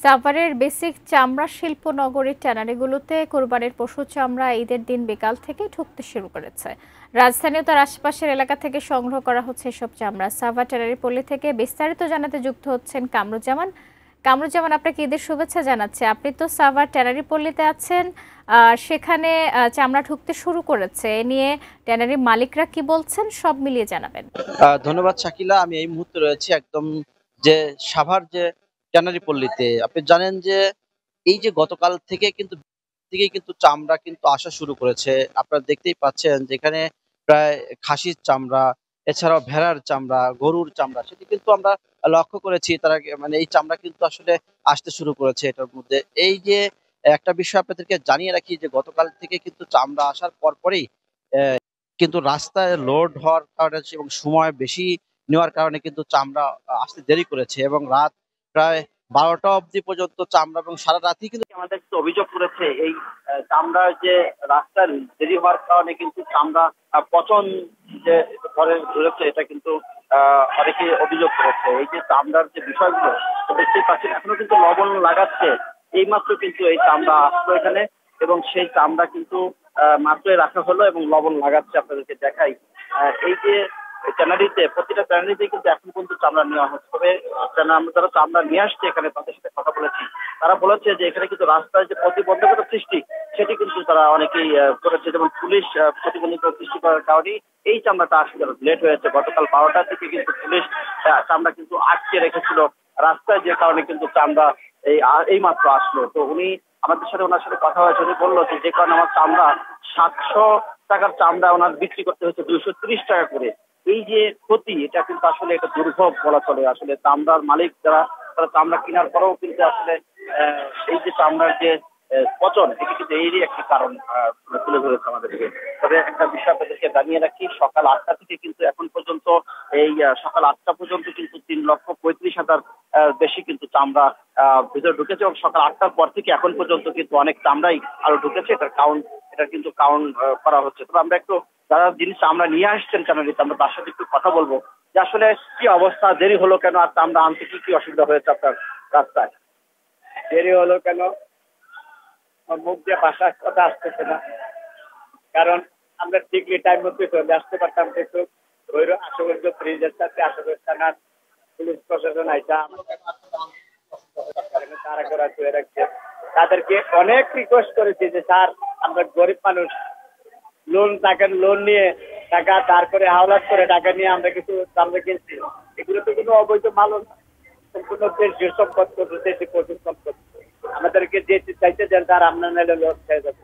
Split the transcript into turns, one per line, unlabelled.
সাভারের বেসিক চামড়া শিল্প নগরীর ট্যানারিগুলোতে কোরবানির পশু চামড়া ঈদের দিন বিকাল থেকে ঢুকতে শুরু করেছে। রাজধানী ও তার আশপাশের এলাকা থেকে সংগ্রহ করা হচ্ছে এসব চামড়া। সাভার ট্যানারি পল্লী থেকে বিস্তারিত জানাতে যুক্ত হচ্ছেন কামরুজ্জামান। কামরুজ্জামান, আপনাকে ঈদের শুভেচ্ছা জানাচ্ছে। আপনি তো সাভার ট্যানারি পল্লীতে আছেন, সেখানে চামড়া ঢুকতে শুরু করেছে। এ নিয়ে ট্যানারির মালিকরা কি বলছেন, সব মিলিয়ে জানাবেন।
ধন্যবাদ শাকিলা। আমি এই মুহূর্তে রয়েছি একদম যে সাভার যে ট্যানারি পল্লীতে। আপনি জানেন যে এই যে গতকাল থেকে কিন্তু চামড়া কিন্তু আসা শুরু করেছে। আপনারা দেখতেই পাচ্ছেন যেখানে প্রায় খাসির চামড়া, এছাড়াও ভেড়ার চামড়া, গরুর চামড়া সেটি কিন্তু আমরা লক্ষ্য করেছি। তারা মানে এই চামড়া কিন্তু আসলে আসতে শুরু করেছে এটার মধ্যে। এই যে একটা বিষয় আপনাদেরকে জানিয়ে রাখি যে গতকাল থেকে কিন্তু চামড়া আসার পরপরই কিন্তু রাস্তায় লোড হওয়ার কারণে এবং সময় বেশি নেওয়ার কারণে কিন্তু চামড়া আসতে দেরি করেছে এবং রাত প্রায় 12টা অবধি পর্যন্ত চামড়া এবং সারা রাতই কিন্তু আমাদের কিন্তু অভিযোগ করেছে এই চামড়ার যে রাস্তার দেরি হওয়ার কারণে কিন্তু চামড়া পচন যে ঘরে ধরেছে এটা কিন্তু অনেকে অভিযোগ করেছে। এই যে চামড়ার যে বিষয়গুলো দেখতেই পাচ্ছেন এখনো কিন্তু লবণ লাগাচ্ছে। এইমাত্র কিন্তু এই চামড়া আসলো এখানে এবং সেই চামড়া কিন্তু মাত্রই রাখা হলো এবং লবণ লাগাচ্ছে। আপনাদেরকে দেখাই এই যে ট্যানারিতে, প্রতিটা ট্যানারিতে কিন্তু এখন পর্যন্ত চামড়া নেওয়া হচ্ছে। তবে আমরা যারা চামড়া নিয়ে আসছে এখানে তাদের সাথে কথা বলেছি, তারা বলেছে যে এখানে কিন্তু রাস্তায় যে প্রতিবন্ধকতা সৃষ্টি সেটি কিন্তু তারা অনেকেই করেছে। যেমন পুলিশ প্রতিবন্ধকতা সৃষ্টি করার কারণেই এই চামড়াটা আসতে লেট হয়েছে। গতকাল 12টা থেকে কিন্তু পুলিশ চামড়া কিন্তু আটকে রেখেছিল রাস্তায়, যে কারণে কিন্তু চামড়া এই মাত্র আসলো। তো উনি আমাদের সাথে, ওনার সাথে কথা হয়েছে, উনি বললো যে কারণে আমার চামড়া 700 টাকার চামড়া ওনার বিক্রি করতে হচ্ছে 230 টাকা করে। এই যে ক্ষতি, এটা কিন্তু আসলে একটা দুর্ভোগ বলা চলে। আসলে চামড়ার মালিক যারা, তারা চামড়া কেনার পরেও কিন্তু আসলে এই যে চামড়ার যে পচন, এটি কিন্তু এরই একটি কারণ তুলে ধরেছে আমাদেরকে। তবে একটা বিষয় আপনাদেরকে জানিয়ে রাখি, সকাল 8টা থেকে কিন্তু এখন পর্যন্ত এই সকাল 8টা পর্যন্ত কিন্তু 3,35,000 বেশি কিন্তু চামড়া ভিতরে ঢুকেছে এবং সকাল 8টার পর থেকে এখন পর্যন্ত কিন্তু অনেক চামড়াই আরো ঢুকেছে। এটা কিন্তু কাউন্ট করা হচ্ছে। তবে আমরা একটু যারা জিনিস আমরা নিয়ে আসছেন ট্যানারিতে, আমরা তার সাথে একটু কথা বলবো যে আসলে কি অবস্থা, দেরি হলো কেন, আর চামড়া আনতে কি কি অসুবিধা হয়েছে আপনার রাস্তায়?
দেরি হলো কেন? আমার মুখ দিয়ে ভাষার কথা আসতেছে না, কারণ আমরা ঠিকই টাইম মতো চলে আসতে পারতাম, কিন্তু ওই আশুগঞ্জ ব্রিজের সাথে আশুগঞ্জ থানার পুলিশ প্রশাসন আইসা আমাদের তারা করা চলে রাখছে। তাদেরকে অনেক রিকোয়েস্ট করেছি যে স্যার, আমরা গরিব মানুষ, লোন নিয়ে টাকা ধার করে হাওলাত করে টাকা নিয়ে আমরা কিছু চামড়া কিনছি। এগুলো তো কোনো অবৈধ মাল না, সম্পূর্ণ দেশীয় সম্পদ, দেশি প্রচুর সম্পদ। আমাদেরকে যে চাইতে দেন তার আমরা নাইলে লোন খেয়ে যাবে।